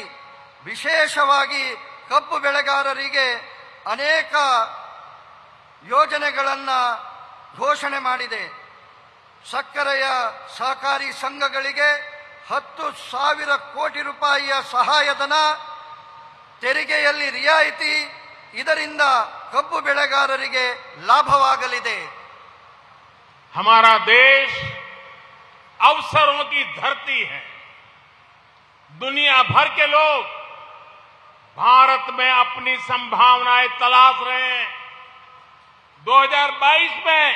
ವಿಶೇಷವಾಗಿ ಕಬ್ಬು ಬೆಳೆಗಾರರಿಗೆ ಅನೇಕ ಯೋಜನೆಗಳನ್ನು ಘೋಷಣೆ ಮಾಡಿದೆ। ಸಕ್ಕರೆಯ ಸಹಕಾರಿ ಸಂಘಗಳಿಗೆ 10,000 ಕೋಟಿ ರೂಪಾಯಿಯ ಸಹಾಯಧನ, ತೆರಿಗೆಯಲ್ಲಿ ರಿಯಾಯಿತಿ, ಇದರಿಂದ ಕಬ್ಬು ಬೆಳೆಗಾರರಿಗೆ ಲಾಭವಾಗಲಿದೆ। हमारा देश अवसरों की धरती है। दुनिया भर के लोग भारत में अपनी संभावनाएं तलाश रहे हैं। 2022 में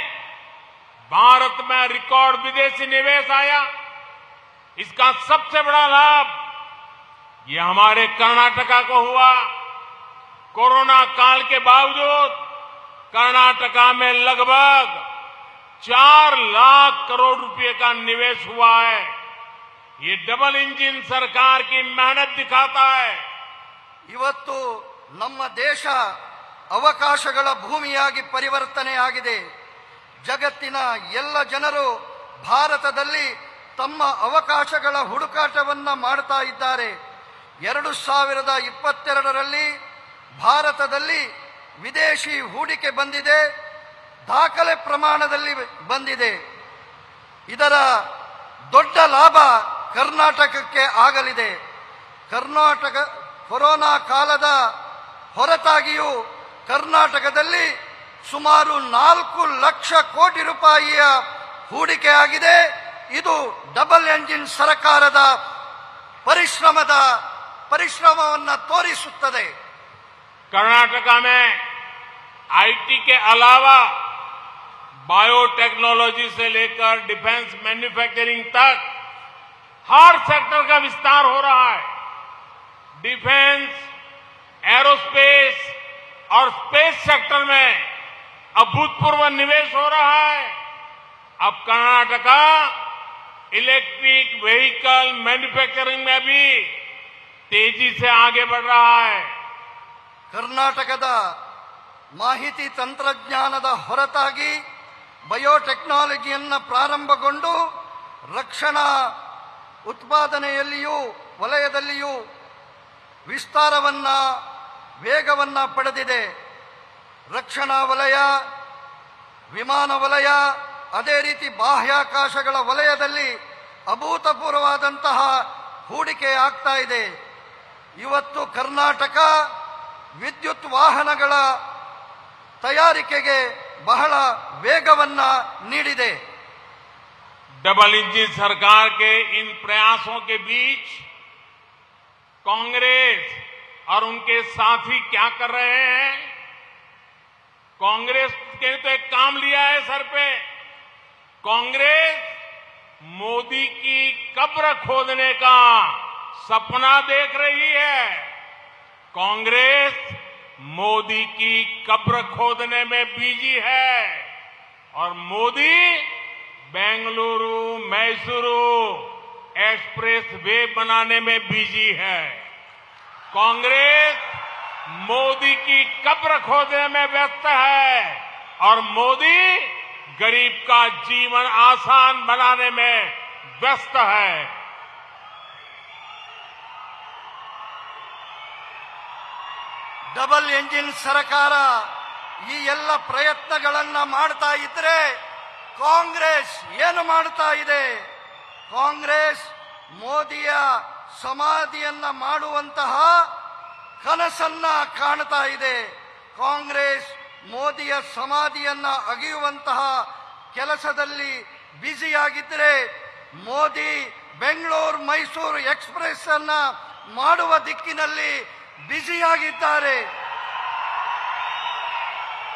भारत में रिकॉर्ड विदेशी निवेश आया। इसका सबसे बड़ा लाभ ये हमारे कर्नाटका को हुआ। कोरोना काल के बावजूद कर्नाटका में लगभग 4 लाख करोड़ रुपए का निवेश हुआ है। ये डबल इंजन सरकार की मेहनत दिखाता है। ಇವತ್ತು ನಮ್ಮ ದೇಶ ಅವಕಾಶಗಳ ಭೂಮಿಯಾಗಿ ಪರಿವರ್ತನೆಯಾಗಿದೆ। ಜಗತ್ತಿನ ಎಲ್ಲ ಜನರು ಭಾರತದಲ್ಲಿ ತಮ್ಮ ಅವಕಾಶಗಳ ಹುಡುಕಾಟವನ್ನು ಮಾಡ್ತಾ ಇದ್ದಾರೆ। 2022ರಲ್ಲಿ ಭಾರತದಲ್ಲಿ ವಿದೇಶಿ ಹೂಡಿಕೆ ಬಂದಿದೆ, ದಾಖಲೆ ಪ್ರಮಾಣದಲ್ಲಿ ಬಂದಿದೆ। ಇದರ ದೊಡ್ಡ ಲಾಭ ಕರ್ನಾಟಕಕ್ಕೆ ಆಗಲಿದೆ। ಕರ್ನಾಟಕ ಕೊರೋನಾ ಕಾಲದ ಹೊರತಾಗಿಯೂ ಕರ್ನಾಟಕದಲ್ಲಿ ಸುಮಾರು 4 ಲಕ್ಷ ಕೋಟಿ ರೂಪಾಯಿಯ ಹೂಡಿಕೆ ಆಗಿದೆ। ಇದು ಡಬಲ್ ಎಂಜಿನ್ ಸರ್ಕಾರದ ಪರಿಶ್ರಮವನ್ನು ತೋರಿಸುತ್ತದೆ। कर्नाटका में आईटी के अलावा बायोटेक्नोलॉजी से लेकर डिफेंस मैन्युफैक्चरिंग तक हर सेक्टर का विस्तार हो रहा है। डिफेंस, एरोस्पेस और स्पेस सेक्टर में अभूतपूर्व निवेश हो रहा है। अब कर्नाटका इलेक्ट्रिक व्हीकल मैन्युफैक्चरिंग में भी तेजी से आगे बढ़ रहा है। ಕರ್ನಾಟಕದ ಮಾಹಿತಿ ತಂತ್ರಜ್ಞಾನದ ಹೊರತಾಗಿ ಬಯೋಟೆಕ್ನಾಲಜಿಯನ್ನು ಪ್ರಾರಂಭಗೊಂಡು ರಕ್ಷಣಾ ಉತ್ಪಾದನೆಯಲ್ಲಿಯೂ ವಲಯದಲ್ಲಿಯೂ ವೇಗವನ್ನು ಪಡೆದಿದೆ। ರಕ್ಷಣಾ ವಲಯ, ವಿಮಾನ ವಲಯ, ಅದೇ ರೀತಿ ಬಾಹ್ಯಾಕಾಶಗಳ ವಲಯದಲ್ಲಿ ಅಭೂತಪೂರ್ವವಾದಂತಹ ಹೂಡಿಕೆ ಆಗ್ತಾ ಇದೆ। ಇವತ್ತು ಕರ್ನಾಟಕ ವಿದ್ಯುತ್ ವಾಹನಗಳ ತಯಾರಿಕೆಗೆ ಬಹಳ ವೇಗವನ್ನು ನೀಡಿದೆ। डबल इंजन सरकार के इन प्रयासों के बीच कांग्रेस और उनके साथी क्या कर रहे हैं? कांग्रेस ने तो एक काम लिया है सर पे। कांग्रेस मोदी की कब्र खोदने का सपना देख रही है। कांग्रेस मोदी की कब्र खोदने में बिजी है और मोदी बेंगलुरु मैसूरू एक्सप्रेस वे बनाने में बिजी है। कांग्रेस मोदी की कब्र खोदने में व्यस्त है और मोदी गरीब का जीवन आसान बनाने में व्यस्त है। ಡಬಲ್ ಎಂಜಿನ್ ಸರ್ಕಾರ ಈ ಎಲ್ಲ ಪ್ರಯತ್ನಗಳನ್ನ ಮಾಡ್ತಾ ಇದ್ರೆ ಕಾಂಗ್ರೆಸ್ ಏನು ಮಾಡ್ತಾ ಇದೆ? ಕಾಂಗ್ರೆಸ್ ಮೋದಿಯ ಸಮಾಧಿಯನ್ನ ಮಾಡುವಂತಹ ಕನಸನ್ನ ಕಾಣ್ತಾ ಇದೆ. ಕಾಂಗ್ರೆಸ್ ಮೋದಿಯ ಸಮಾಧಿಯನ್ನ ಅಗೆಯುವಂತಹ ಕೆಲಸದಲ್ಲಿ ಬ್ಯುಸಿಯಾಗಿದ್ದರೆ ಮೋದಿ ಬೆಂಗಳೂರು ಮೈಸೂರು ಎಕ್ಸ್ಪ್ರೆಸ್ ಅನ್ನ ಮಾಡುವ ದಿಕ್ಕಿನಲ್ಲಿ ಬ್ಯುಸಿಯಾಗಿದ್ದಾರೆ.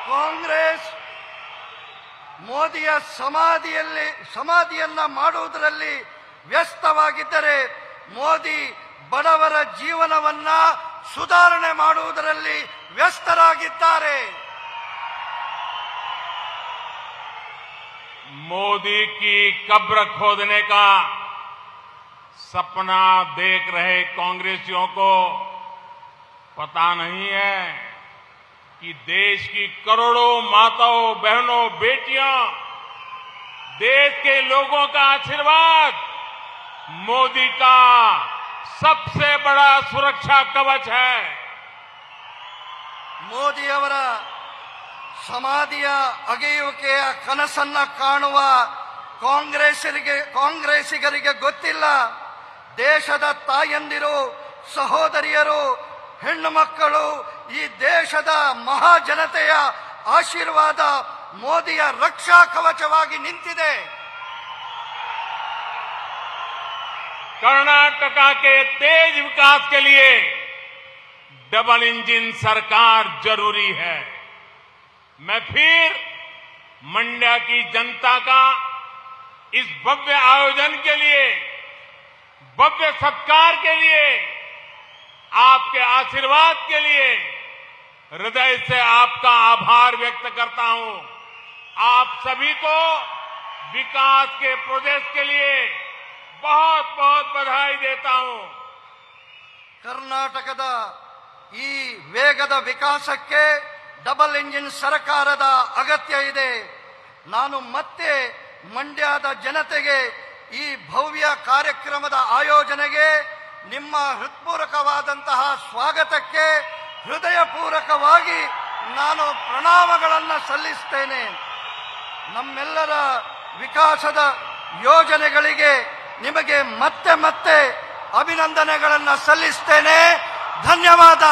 ಕಾಂಗ್ರೆಸ್ ಮೋದಿಯ ಸಮಾಧಿಯನ್ನ ಮಾಡುವುದರಲ್ಲಿ ವ್ಯಸ್ತವಾಗಿದ್ದರೆ ಮೋದಿ ಬಡವರ ಜೀವನವನ್ನ ಸುಧಾರಣೆ ಮಾಡುವುದರಲ್ಲಿ ವ್ಯಸ್ತರಾಗಿದ್ದಾರೆ. मोदी की कब्र खोदने का सपना देख रहे कांग्रेसियों को पता नहीं है कि देश की करोड़ों माताओं बहनों बेटियां, देश के लोगों का आशीर्वाद मोदी का सबसे बड़ा सुरक्षा कवच है। ಮೋದಿಯವರ ಸಮಾಧಿಯ ಅಗೆಯುವಿಕೆಯ ಕನಸನ್ನ ಕಾಣುವ ಕಾಂಗ್ರೆಸ್ಸಿಗರಿಗೆ ಗೊತ್ತಿಲ್ಲ, ದೇಶದ ತಾಯಂದಿರು, ಸಹೋದರಿಯರು, ಹೆಣ್ಣು ಮಕ್ಕಳು, ಈ ದೇಶದ ಮಹಾಜನತೆಯ ಆಶೀರ್ವಾದ ಮೋದಿಯ ರಕ್ಷಾ ಕವಚವಾಗಿ ನಿಂತಿದೆ. कर्नाटका के तेज विकास के लिए डबल इंजन सरकार जरूरी है। मैं फिर मंड्या की जनता का इस भव्य आयोजन के लिए, भव्य सत्कार के लिए, आपके आशीर्वाद के लिए हृदय से आपका आभार व्यक्त करता हूं। आप सभी को विकास के प्रोजेक्ट के लिए बहुत बहुत बधाई देता हूं। ಕರ್ನಾಟಕದ ಈ ವೇಗದ ವಿಕಾಸಕ್ಕೆ ಡಬಲ್ ಇಂಜಿನ್ ಸರ್ಕಾರದ ಅಗತ್ಯ ಇದೆ. ನಾನು ಮತ್ತೆ ಮಂಡ್ಯದ ಜನತೆಗೆ ಈ ಭವ್ಯ ಕಾರ್ಯಕ್ರಮದ ಆಯೋಜನೆಗೆ ನಿಮ್ಮ ಹೃತ್ಪೂರ್ವಕವಾದಂತಹ ಸ್ವಾಗತಕ್ಕೆ ಹೃದಯಪೂರ್ವಕವಾಗಿ ನಾನು ಪ್ರಣಾಮಗಳನ್ನು ಸಲ್ಲಿಸುತ್ತೇನೆ. ನಮ್ಮೆಲ್ಲರ ವಿಕಾಸದ ಯೋಜನೆಗಳಿಗೆ ನಿಮಗೆ ಮತ್ತೆ ಮತ್ತೆ ಅಭಿನಂದನೆಗಳನ್ನು ಸಲ್ಲಿಸುತ್ತೇನೆ. ಧನ್ಯವಾದ.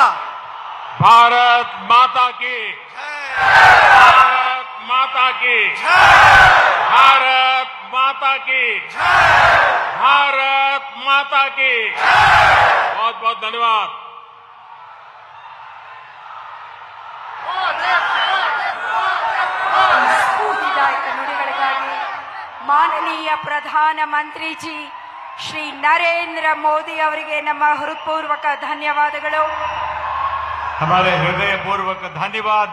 भारत माता की भारत माता की भारत माता की भारत माता की बहुत बहुत धन्यवाद। ಸ್ಫೂರ್ತಿದಾಯಕ ನುಡಿಗಳಿಗಾಗಿ ಮಾನನೀಯ ಪ್ರಧಾನಮಂತ್ರಿ ಜಿ ಶ್ರೀ ನರೇಂದ್ರ ಮೋದಿ ಅವರಿಗೆ ನಮ್ಮ ಹೃತ್ಪೂರ್ವಕ ಧನ್ಯವಾದಗಳು. हमारे हृदयपूर्वक धन्यवाद।